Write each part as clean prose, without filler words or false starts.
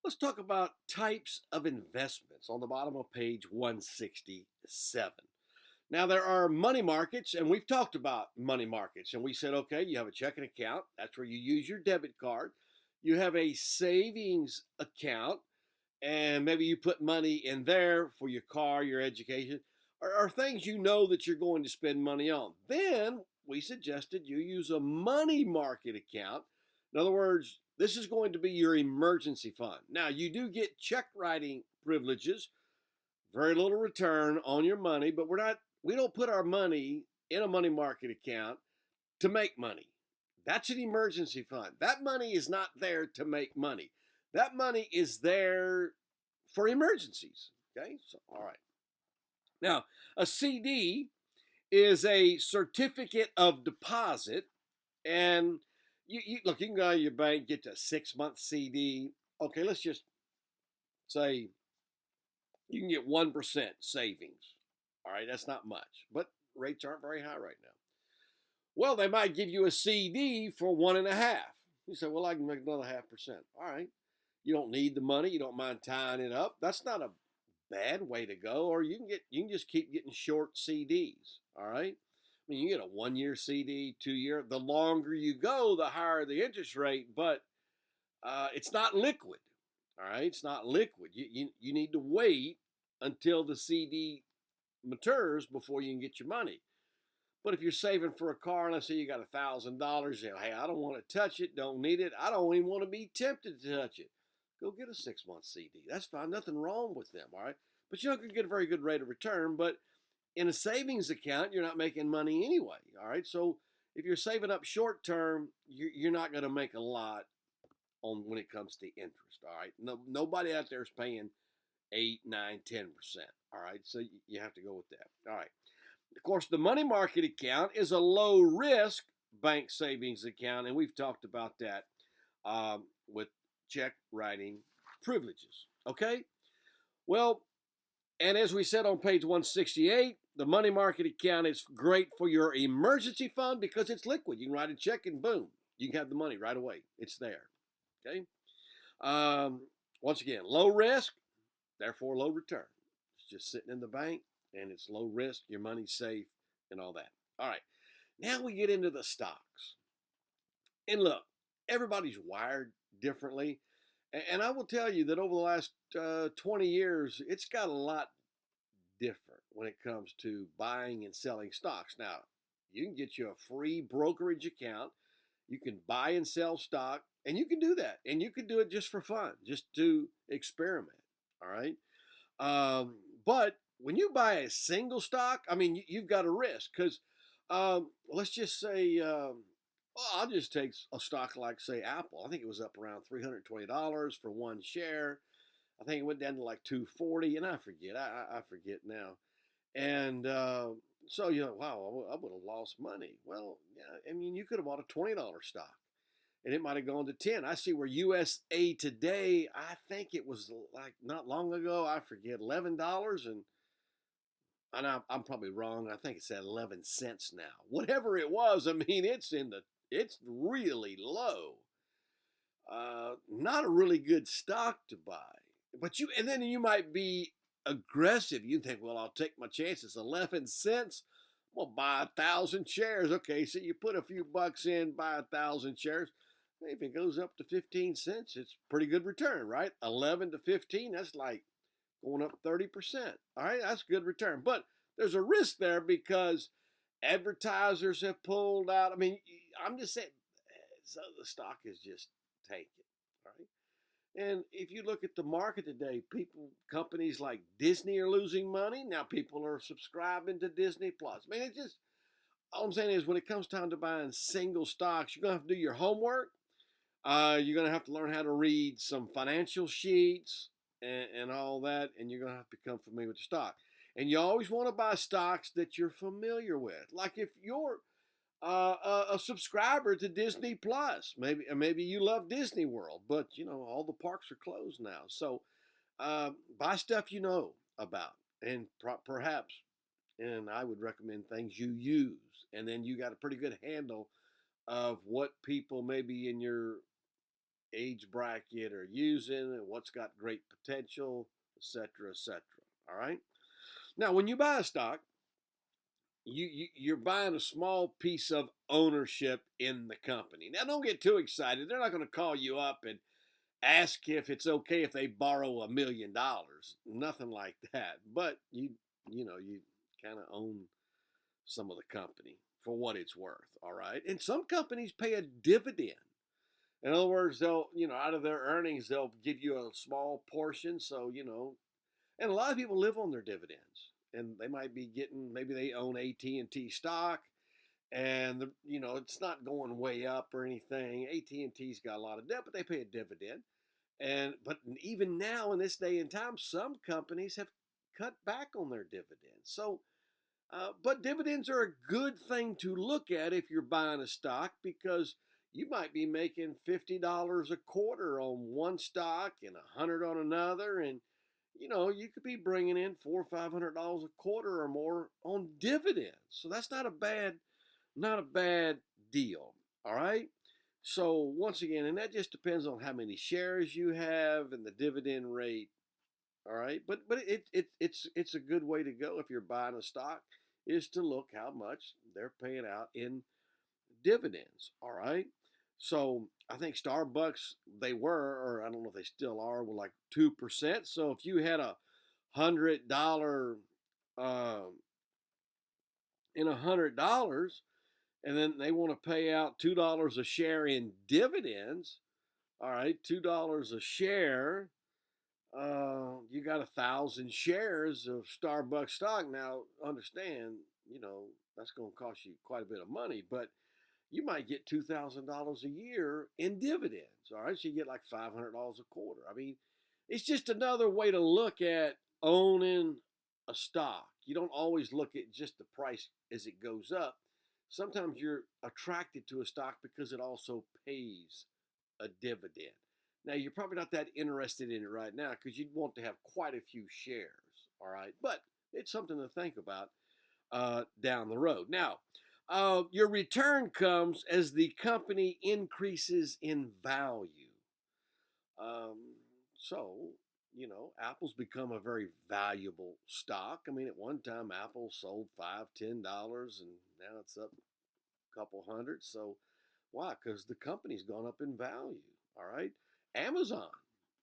Let's talk about types of investments on the bottom of page 167. Now, there are money markets, and we've talked about money markets, and we said, okay, you have a checking account. That's where you use your debit card. You have a savings account, and maybe you put money in there for your car, your education, or things you know that you're going to spend money on. Then we suggested you use a money market account. In other words, this is going to be your emergency fund. Now, you do get check writing privileges, very little return on your money, but we don't put our money in a money market account to make money. That's an emergency fund. That money is not there to make money. That money is there for emergencies. Okay, so all right. Now, a CD is a certificate of deposit, and look, you can go to your bank, get a 6 month CD. Okay, let's just say you can get 1% savings. All right, that's not much, but rates aren't very high right now. Well, they might give you a CD for 1.5. You say, well, I can make another 0.5%. All right. You don't need the money. You don't mind tying it up. That's not a bad way to go. Or you can just keep getting short CDs. All right. I mean, you get a 1 year CD, 2 year. The longer you go, the higher the interest rate. But it's not liquid. All right. It's not liquid. You need to wait until the CD matures before you can get your money. But if you're saving for a car, let's say you got $1,000, you know, hey, I don't want to touch it, don't need it, I don't even want to be tempted to touch it. Go get a 6 month CD. That's fine, nothing wrong with them, all right? But you're not going to get a very good rate of return. But in a savings account, you're not making money anyway, all right? So if you're saving up short term, you're not going to make a lot on when it comes to interest, all right? No, nobody out there is paying 8, 9, 10%, all right? So you have to go with that, all right? Of course, the money market account is a low risk bank savings account, and we've talked about that with check writing privileges. Okay? Well, and as we said on page 168, the money market account is great for your emergency fund because it's liquid. You can write a check and boom, you can have the money right away. It's there. Okay? Once again, low risk, therefore low return. It's just sitting in the bank and it's low risk, your money's safe, and all that. All right, now we get into the stocks. And look, everybody's wired differently. And I will tell you that over the last 20 years, it's got a lot different when it comes to buying and selling stocks. Now, you can get you a free brokerage account. You can buy and sell stock, and you can do that. And you can do it just for fun, just to experiment. All right. But when you buy a single stock, I mean, you've got a risk because let's just say, well, I'll just take a stock like, say, Apple. I think it was up around $320 for one share. I think it went down to like 240, and I forget. I forget now. And so you know, wow, I would have lost money. Well, yeah, I mean, you could have bought a $20 stock and it might have gone to 10. I see where USA Today, I think it was like not long ago, I forget, $11. And I'm probably wrong. I think it's at 11 cents now. Whatever it was, I mean, it's really low. Not a really good stock to buy. And then you might be aggressive. You think, well, I'll take my chances. 11 cents. Well, buy 1,000 shares. Okay, so you put a few bucks in, buy 1,000 shares. If it goes up to 15 cents, it's pretty good return, right? 11 to 15, that's like going up 30%. All right, that's good return. But there's a risk there because advertisers have pulled out. I mean, I'm just saying, so the stock is just tanking. All right. And if you look at the market today, companies like Disney are losing money. Now people are subscribing to Disney Plus. I mean, it's just, all I'm saying is when it comes time to buying single stocks, you're going to have to do your homework. You're going to have to learn how to read some financial sheets and all that, and you're going to have to become familiar with the stock. And you always want to buy stocks that you're familiar with. Like if you're a subscriber to Disney Plus, maybe you love Disney World, but you know all the parks are closed now. So buy stuff you know about, and perhaps, and I would recommend things you use, and then you got a pretty good handle of what people maybe in your age bracket are using and what's got great potential, etc., etc. All right. Now, when you buy a stock, you're buying a small piece of ownership in the company. Now, don't get too excited. They're not going to call you up and ask if it's okay if they borrow $1 million. Nothing like that. But you kind of own some of the company for what it's worth. All right. And some companies pay a dividend. In other words, they'll, out of their earnings, they'll give you a small portion. So, and a lot of people live on their dividends, and they might be getting, maybe they own AT&T stock, and it's not going way up or anything. AT&T's got a lot of debt, but they pay a dividend. But even now in this day and time, some companies have cut back on their dividends. So, but dividends are a good thing to look at if you're buying a stock, because you might be making $50 a quarter on one stock and $100 on another, and you could be bringing in $400 or $500 a quarter or more on dividends. So that's not a bad deal. All right. So once again, and that just depends on how many shares you have and the dividend rate. All right, but it's a good way to go if you're buying a stock, is to look how much they're paying out in dividends. All right. So I think Starbucks, they were, or I don't know if they still are, were like 2%. So if you had $100 in $100, and then they want to pay out $2 a share in dividends, all right, $2 a share. You got 1,000 shares of Starbucks stock. Now, understand, that's going to cost you quite a bit of money, but you might get $2,000 a year in dividends. All right, so you get like $500 a quarter. I mean, it's just another way to look at owning a stock. You don't always look at just the price as it goes up. Sometimes you're attracted to a stock because it also pays a dividend. Now, you're probably not that interested in it right now because you'd want to have quite a few shares. All right, but it's something to think about down the road. Now, your return comes as the company increases in value. Um, so, Apple's become a very valuable stock. I mean, at one time, Apple sold $5, $10, and now it's up a couple hundred. So, why? Because the company's gone up in value. All right. Amazon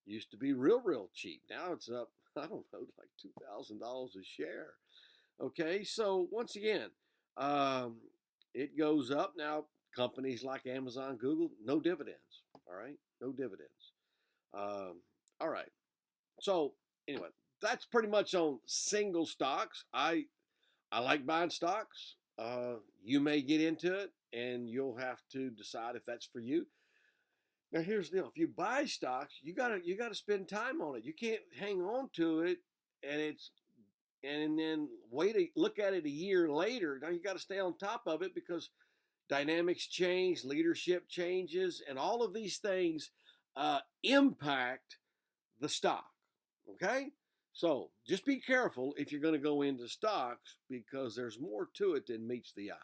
used to be real cheap. Now it's up, I don't know, like $2,000 a share. Okay. So, once again, um, it goes up. Now, companies like Amazon, Google, no dividends. All right. No dividends. All right. So anyway, that's pretty much on single stocks. I like buying stocks. You may get into it, and you'll have to decide if that's for you. Now, here's the deal: if you buy stocks, you gotta spend time on it. You can't hang on to it, and then look at it a year later. Now you got to stay on top of it because dynamics change, leadership changes, and all of these things impact the stock. Okay? So just be careful if you're going to go into stocks because there's more to it than meets the eye.